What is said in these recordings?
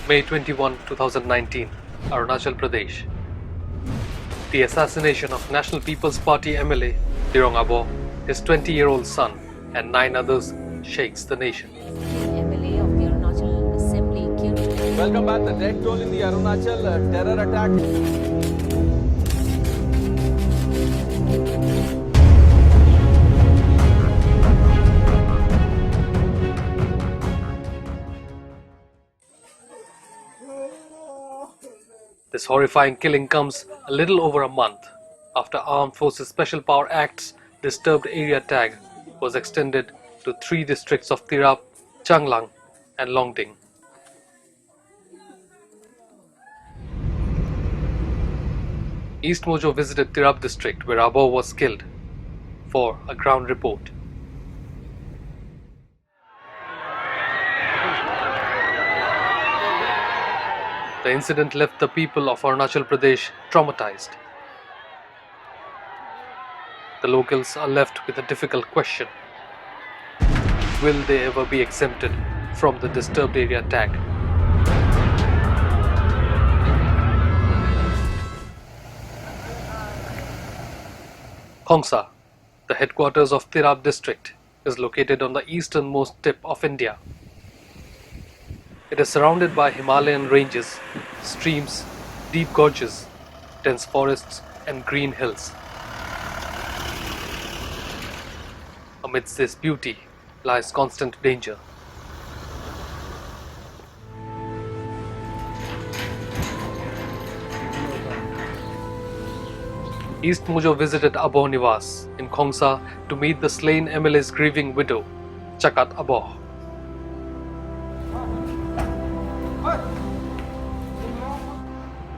May 21, 2019, Arunachal Pradesh. The assassination of National People's Party MLA Tirong Abor, his 20-year-old son, and 9 others shakes the nation. MLA of the Arunachal Assembly killed. Welcome back. The death toll in the Arunachal terror attack. This horrifying killing comes a little over a month after Armed Forces Special Power Act's disturbed area tag was extended to 3 districts of Tirap, Changlang, and Longding. East Mojo visited Tirap district where Abor was killed for a ground report. The incident left the people of Arunachal Pradesh traumatized. The locals are left with a difficult question. Will they ever be exempted from the disturbed area tag? Khongsa, the headquarters of Tirap district, is located on the easternmost tip of India. It is surrounded by Himalayan ranges, streams, deep gorges, dense forests, and green hills. Amidst this beauty lies constant danger. East Mojo visited Abor Nivas in Khongsa to meet the slain MLA's grieving widow, Chakat Abor.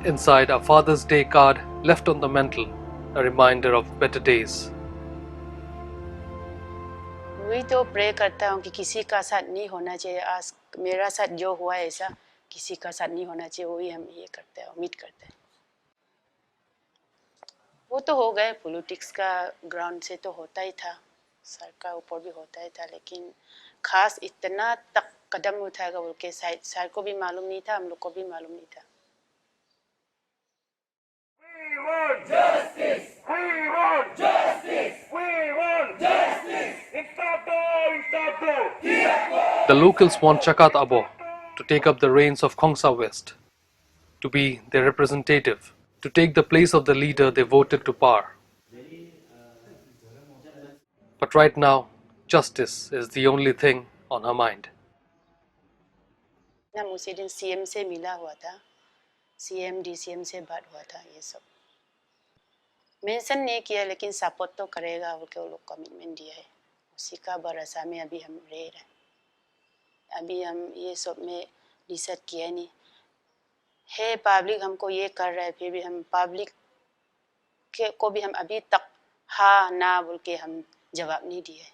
Inside, a Father's Day card left on the mantel, a reminder of better days. वही तो pray करता हूँ कि किसी का साथ नहीं होना चाहिए। आज मेरा साथ जो हुआ ऐसा किसी का साथ नहीं होना चाहिए, वही हम ये करते हैं, उम्मीद करते हैं। वो तो हो गए, पॉलिटिक्स का ग्राउंड से तो होता ही था, सर का ऊपर भी होता ही था, लेकिन खास इतना तक कदम उठाएगा बोल के शायद सर को भी मालूम नहीं था, हम लोग को भी मालूम नहीं था। We want justice! We want justice! We want justice! The locals want Chakat Abor to take up the reins of Khongsa West, to be their representative, to take the place of the leader they voted to power. But right now, justice is the only thing on her mind. ना उसी दिन CM से मिला हुआ था, CM DCM से बात हुआ था, ये सब मेंशन नहीं किया, लेकिन सपोर्ट तो करेगा बोल के वो लोग कमिटमेंट दिया है। उसी का भरोसा में अभी हम रह रहे हैं। अभी हम ये सब में डिसाइड किया नहीं है। पब्लिक हमको ये कर रहा है, फिर भी हम पब्लिक को भी हम अभी तक हाँ ना बोल के हम जवाब नहीं दिए।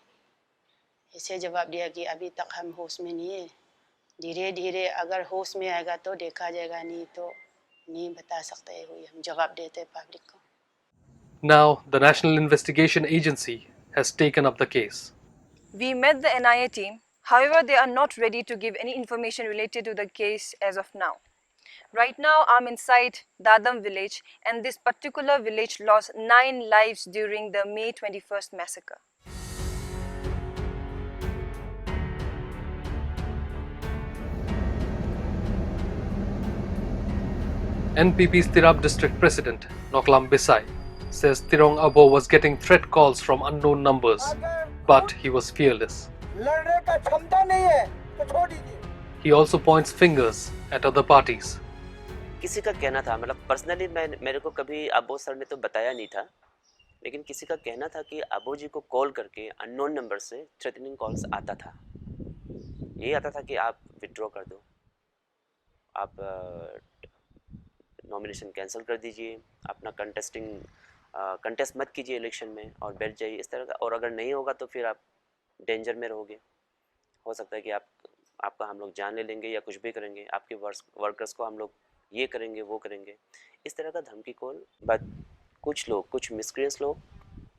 ऐसे जवाब दिया कि अभी तक हम होश में नहीं है, धीरे धीरे अगर होश में आएगा तो देखा जाएगा, नहीं तो नहीं बता सकते, हुई हम जवाब देते पब्लिक को। Now, the National Investigation Agency has taken up the case. We met the NIA team. However, they are not ready to give any information related to the case as of now. Right now, I'm inside Dadam village, and this particular village lost 9 lives during the May 21st massacre. NPP's Tirap district president, Noklam Bisai, says Tirong Abor was getting threat calls from unknown numbers, but he was fearless. He also points fingers at other parties. किसी का कहना था, मतलब personally मेरे को कभी अबो sir ने तो बताया नहीं था, लेकिन किसी का कहना था कि अबो जी को कॉल करके अननोन नंबर से थ्रेटनिंग कॉल्स आता था। यही आता था कि आप विड्रॉ कर दो, आप नॉमिनेशन कैंसिल कर दीजिए, अपना कंटेस्ट मत कीजिए इलेक्शन में और बैठ जाइए, इस तरह का। और अगर नहीं होगा तो फिर आप डेंजर में रहोगे, हो सकता है कि आपका हम लोग जान ले लेंगे या कुछ भी करेंगे, आपके वर्कर्स को हम लोग ये करेंगे वो करेंगे, इस तरह का धमकी कॉल। बट कुछ मिसक्रिएंट्स लोग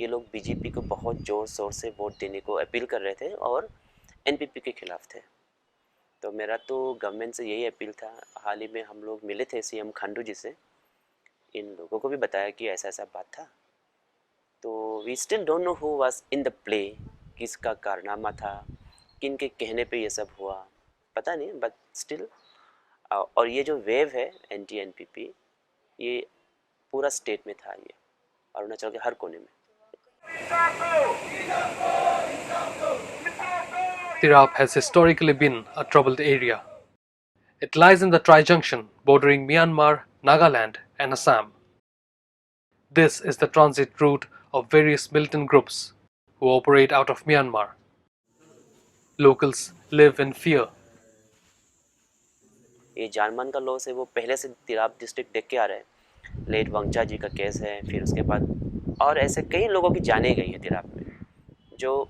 ये लोग बीजेपी को बहुत ज़ोर शोर से वोट देने को अपील कर रहे थे और एनपीपी के खिलाफ थे। तो मेरा तो गवर्नमेंट से यही अपील था। हाल ही में हम लोग मिले थे सीएम खांडू जी से, इन लोगों को भी बताया कि ऐसा ऐसा बात था। तो we still don't know who was in the play, किसका कारनामा था, किन के कहने पे ये सब हुआ पता नहीं, बट स्टिल और ये जो वेव है एंटी एनपीपी ये पूरा स्टेट में था, ये अरुणाचल के हर कोने में। Tirap has historically been a troubled area. It lies in the tri-junction bordering Myanmar, Nagaland and Assam. This is the transit route of various militant groups who operate out of Myanmar. Locals live in fear. ये जानमान का loss है वो पहले से Tirap district देख के आ रहे हैं। लेट वंगचा जी का केस है, फिर उसके बाद और ऐसे कई लोगों की जाने गई है तिराप में। जो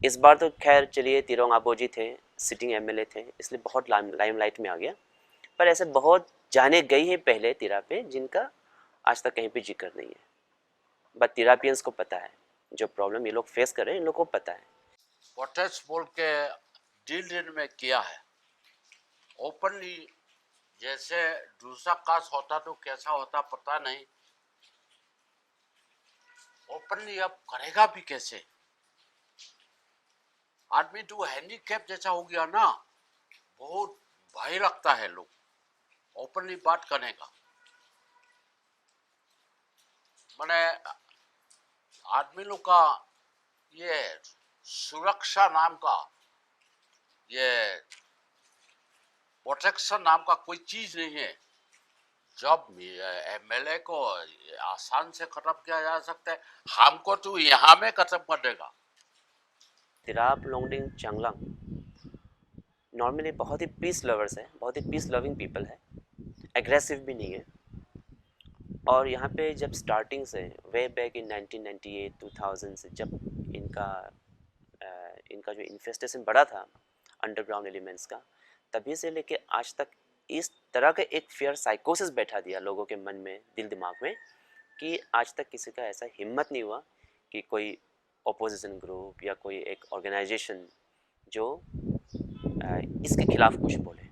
इस बार तो खैर चलिए तिरोंग आबो जी थे, सिटिंग एमएलए थे, इसलिए बहुत लाइमलाइट में आ गया, पर ऐसे बहुत जाने गई है पहले तिराप पे जिनका आज तक कहीं पे जिक्र नहीं है। बट तिरापियंस को पता है जो प्रॉब्लम ये लोग फेस कर रहे हैं, इन लोगों को पता है। पोटेक्स बोल के डील में किया है ओपनली। जैसे दूसरा कास्ट होता तो कैसा होता पता नहीं, ओपनली अब करेगा भी कैसे? आदमी तो हैंडीकैप जैसा हो गया ना, बहुत भय लगता है लोग ओपनली बात करने का। मैंने आदमी लोग का ये सुरक्षा नाम का, ये प्रोटेक्शन नाम का कोई चीज नहीं है। जब एमएलए को आसान से खत्म किया जा सकता है, हमको तो यहाँ में खत्म कर देगा। तिराप, लोंगडिंग, चांगलांग नॉर्मली बहुत ही पीस लवर्स है, बहुत ही पीस लविंग पीपल है, एग्रेसिव भी नहीं है। और यहाँ पे जब स्टार्टिंग से वे बैक इन 1998 2000 से जब इनका जो इन्फेस्टेशन बढ़ा था अंडरग्राउंड एलिमेंट्स का, तभी से लेके आज तक इस तरह का एक फियर साइकोसिस बैठा दिया लोगों के मन में, दिल दिमाग में, कि आज तक किसी का ऐसा हिम्मत नहीं हुआ कि कोई ओपोजिशन ग्रुप या कोई एक ऑर्गेनाइजेशन जो इसके खिलाफ कुछ बोले।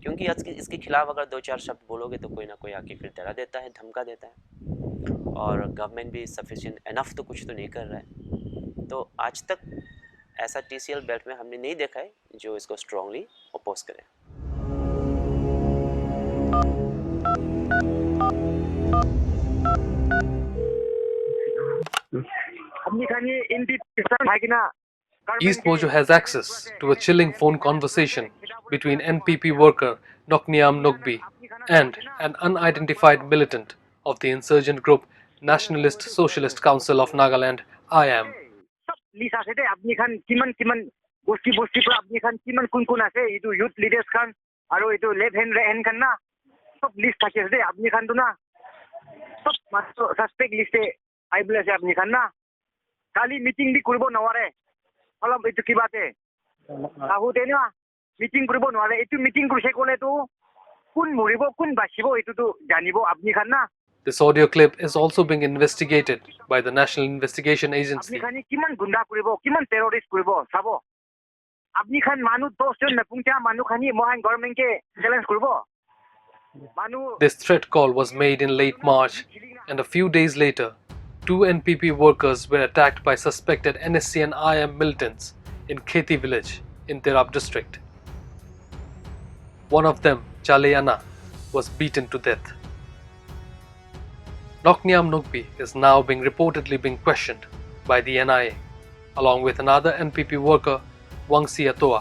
क्योंकि आज इसके खिलाफ अगर 2-4 शब्द बोलोगे तो कोई ना कोई आके फिर डरा देता है, धमका देता है, और गवर्नमेंट भी सफिशिएंट इनफ तो कुछ तो नहीं कर रहा है। तो आज तक ऐसा टीसीएल बेल्ट में हमने नहीं देखा है जो इसको स्ट्रांगली अपोज करे। East Mojo has access to a chilling phone conversation between NPP worker Nokniam Nokbi and an unidentified militant of the insurgent group Nationalist Socialist Council of Nagaland, IAM. List আছে দে আপনি খান কিমান গোষ্ঠী পৰা আপনি খান কিমান কোন আছে ইটো ইউথ লিডাৰ্স খান আৰু ইটো লেফট হেণ্ড খান না সব লিস্ট থাকে দে আপনি খান তো না সব মাত্ৰ সাসপেক্ট লিষ্টে আইবলে আছে আপনি খান না কালি মিটিং দি কৰিব নোৱাৰে অলপ ইটো কিবাতে আহুতে না মিটিং কৰিব নোৱাৰে ইটো মিটিং কৰিছে ক'লে তো কোন মৰিব কোন বাচিব ইটো তো জানিব আপনি খান না। This audio clip is also being investigated by the National Investigation Agency. আপনি কিমান গুন্ডা কৰিব কিমান টেৰৰিষ্ট কৰিব চাব আপনি খান মানুহ 10 জন নপুংটা মানুহ খানি মহান গভৰ্ণমেণ্টকে চ্যালেঞ্জ কৰিব মানুহ। This threat call was made in late March, and a few days later, 2 NPP workers were attacked by suspected NSC and IAM militants in Kheti village in Tirap district. One of them, Chalayana, was beaten to death. Nokniam Nokbi is now reportedly being questioned by the NIA, along with another NPP worker, Wangsi Atoa.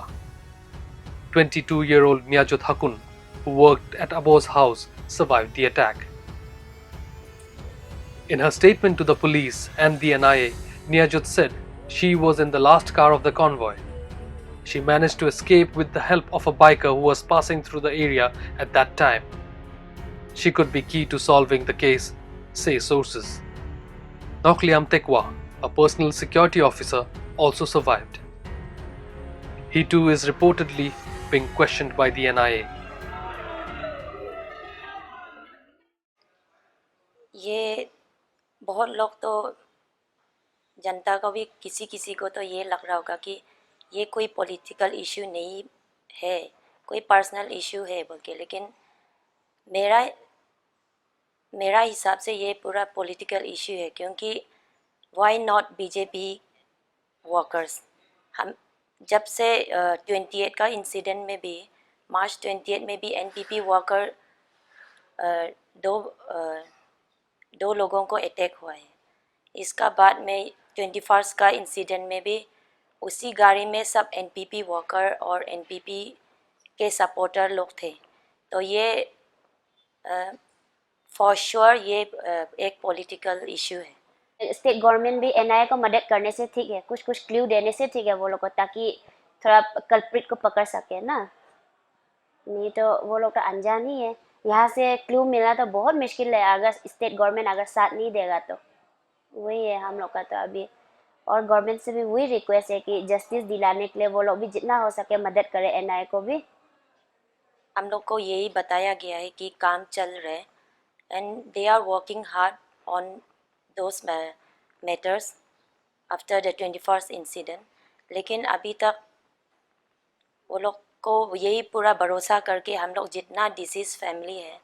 22-year-old Nyajut Hakun, who worked at Abo's house, survived the attack. In her statement to the police and the NIA, Nyajut said she was in the last car of the convoy. She managed to escape with the help of a biker who was passing through the area at that time. She could be key to solving the case, say sources. Nokliam Tekwa, a personal security officer, also survived. He too is reportedly being questioned by the NIA. ये बहुत लोग तो जनता को भी किसी किसी को तो ये लग रहा होगा कि ये कोई पॉलिटिकल इशू नहीं है, कोई पर्सनल इशू है बोल के, लेकिन मेरा मेरा हिसाब से ये पूरा पॉलिटिकल इशू है, क्योंकि व्हाई नॉट बीजेपी वर्कर्स। हम जब से 28 का इंसिडेंट में भी, मार्च 28 में भी एनपीपी वर्कर दो लोगों को अटैक हुआ है। इसका बाद में 21 का इंसिडेंट में भी उसी गाड़ी में सब एनपीपी वर्कर और एनपीपी के सपोर्टर लोग थे। तो ये फॉर श्योर ये एक पॉलिटिकल इशू है। स्टेट गवर्नमेंट भी एनआईए को मदद करने से ठीक है, कुछ कुछ क्लू देने से ठीक है वो लोग को, ताकि थोड़ा कल्प्रिट को पकड़ सके ना। नहीं तो वो लोग का अनजान ही है। यहाँ से क्लू मिलना तो बहुत मुश्किल है अगर स्टेट गवर्नमेंट अगर साथ नहीं देगा तो। वही है हम लोग का तो अभी, और गवर्नमेंट से भी वही रिक्वेस्ट है कि जस्टिस दिलाने के लिए वो लोग भी जितना हो सके मदद करे एनआईए को भी। हम लोग को यही बताया गया है कि काम चल रहा है and they are working hard on those matters after the 21st incident, लेकिन अभी तक वो लोग को यही पूरा भरोसा करके हम लोग जितना डिसीज फैमिली है,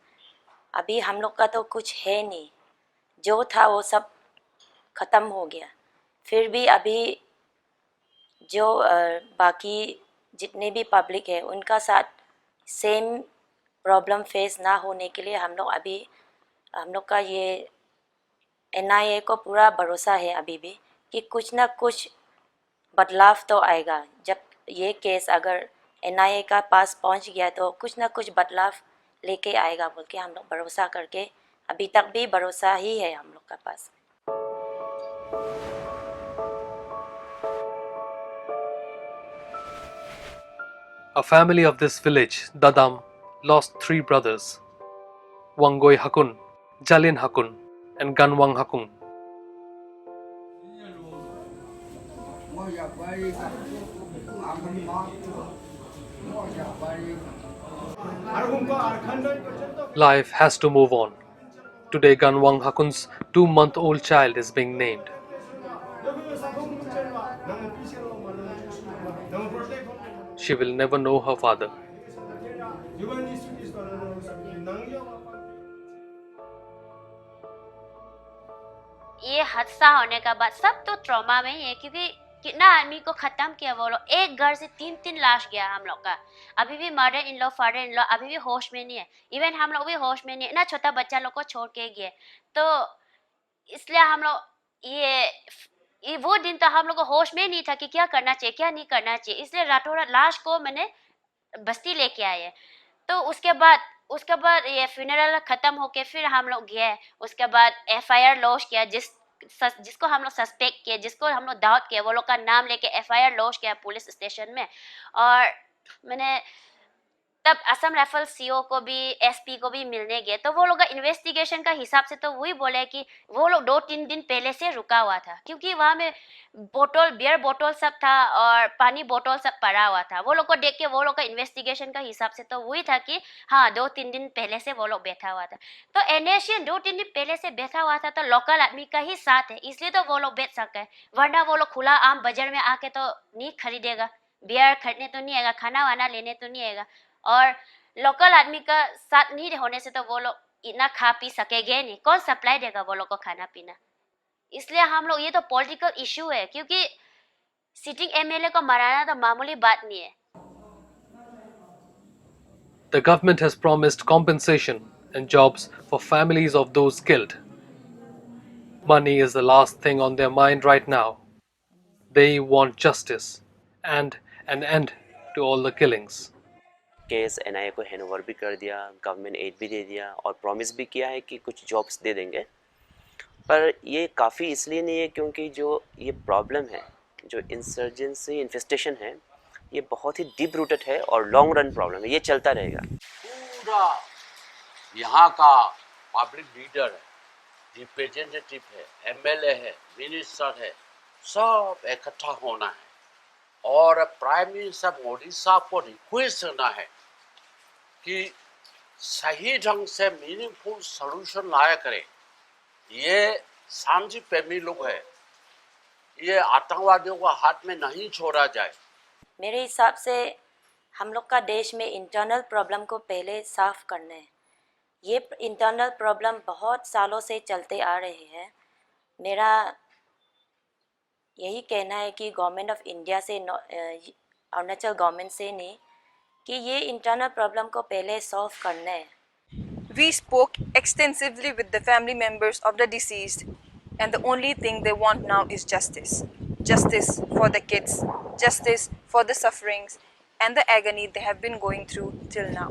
अभी हम लोग का तो कुछ है नहीं, जो था वो सब ख़त्म हो गया। फिर भी अभी जो बाकी जितने भी पब्लिक है उनका साथ सेम प्रॉब्लम फेस ना होने के लिए हम लोग का ये एनआईए को पूरा भरोसा है अभी भी कि कुछ ना कुछ बदलाव तो आएगा। जब ये केस अगर एनआईए का पास पहुंच गया तो कुछ ना कुछ बदलाव लेके आएगा बोल के हम लोग भरोसा करके, अभी तक भी भरोसा ही है हम लोग का पास। A family of this village, Dadam, lost 3 brothers, Wangoi Hakun, Jalin Hakun, and Ganwang Hakun. Life has to move on. Today, Ganwang Hakun's 2-month-old child is being named. She will never know her father. ये हादसा होने का बाद सब तो trauma में ही है, क्योंकि कितना आदमी को खत्म किया वो लोग। एक घर से 3 लाश गया हम लोग का। अभी भी mother in law father in law अभी भी होश में नहीं है, इवन हम लोग भी होश में नहीं है, इतना छोटा बच्चा लोग को छोड़ के गए। तो इसलिए हम लोग ये वो दिन तो हम लोग को होश में नहीं था कि क्या करना चाहिए क्या नहीं करना चाहिए, इसलिए रातों रात लाश को मैंने बस्ती लेके आए। तो उसके बाद ये फ्यूनरल खत्म होके फिर हम लोग गए। उसके बाद एफआईआर लॉन्च किया, जिसको हम लोग सस्पेक्ट किए, जिसको हम लोग डाउट किया, वो लोग का नाम लेके एफआईआर लॉन्च किया पुलिस स्टेशन में। और मैंने तब असम राइफल सीओ को भी एसपी को भी मिलने गए, तो वो लोग का इन्वेस्टिगेशन का हिसाब से तो वही बोले कि वो लोग 2-3 दिन पहले से रुका हुआ था, क्योंकि वहाँ में बियर बोतल सब था और पानी बोतल सब पड़ा हुआ था। वो लोग को देख के वो लोग का इन्वेस्टिगेशन का हिसाब से तो वही था कि हाँ 2-3 दिन पहले से वो लोग बैठा हुआ था। तो एनएशियन 2-3 दिन पहले से बैठा हुआ था तो लोकल आदमी का ही साथ है, इसलिए तो वो लोग बैठ सके, वरना वो लोग खुला आम बाजार में आके तो नहीं खरीदेगा, बियर खरीदने तो नहीं आएगा, खाना वाना लेने तो नहीं आएगा। और लोकल आदमी का साथ नहीं होने से तो वो लोग इतना खा पी सकेंगे नहीं, कौन सप्लाई देगा वो लोग को खाना पीना। इसलिए हम लोग, ये तो पॉलिटिकल इशू है, क्योंकि सिटिंग एमएलए को मराना तो मामूली बात नहीं है। The government has promised compensation and jobs for families of those killed. Money is the last thing on their mind right now. They want justice and an end to all the killings. Case NIA को handover भी कर दिया, government add भी दे दिया और promise भी किया है कि कुछ जॉब्स दे देंगे। पर ये काफ़ी इसलिए नहीं है क्योंकि जो ये प्रॉब्लम है, जो इंसर्जेंसी इन्फेस्टेशन है, ये बहुत ही डीप रूटेड है और लॉन्ग रन प्रॉब्लम है, ये चलता रहेगा। पूरा यहाँ का पब्लिक लीडर है, रिप्रेजेंटेटिव है, एमएलए है, मिनिस्टर है, सब इकट्ठा होना है और प्राइम मिनिस्टर मोदी साहब को रिक्वेस्ट करना है कि सही ढंग से मीनिंगफुल सॉल्यूशन लाया करें। ये सांझी प्रेमी लोग है, ये आतंकवादियों को हाथ में नहीं छोड़ा जाए। मेरे हिसाब से हम लोग का देश में इंटरनल प्रॉब्लम को पहले साफ करना है। ये इंटरनल प्रॉब्लम बहुत सालों से चलते आ रहे हैं। मेरा यही कहना है कि गवर्नमेंट ऑफ इंडिया से अरुणाचल गवर्नमेंट से नहीं कि ये इंटरनल प्रॉब्लम को पहले सॉल्व करना है। We spoke extensively with the family members of the deceased, and the only thing they want now is justice. Justice for the kids, justice for the sufferings and the agony they have been going through till now.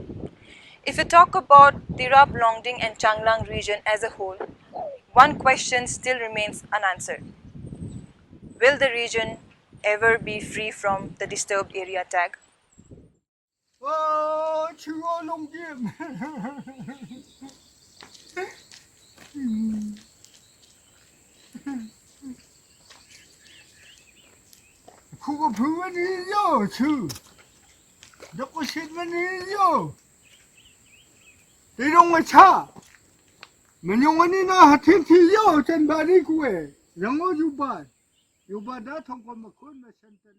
If we talk about Tirap, Longding and Changlang region as a whole, one question still remains unanswered. Will the region ever be free from the disturbed area tag? chưa lông kim khu có thứ vẫn đi vô chứ nó có xin vẫn đi vô đi đông mà cha mình用anh đi na hạt thiên thì vô trên bà đi quê rằng ngó dù bà đã thông qua một khuôn mà sen tên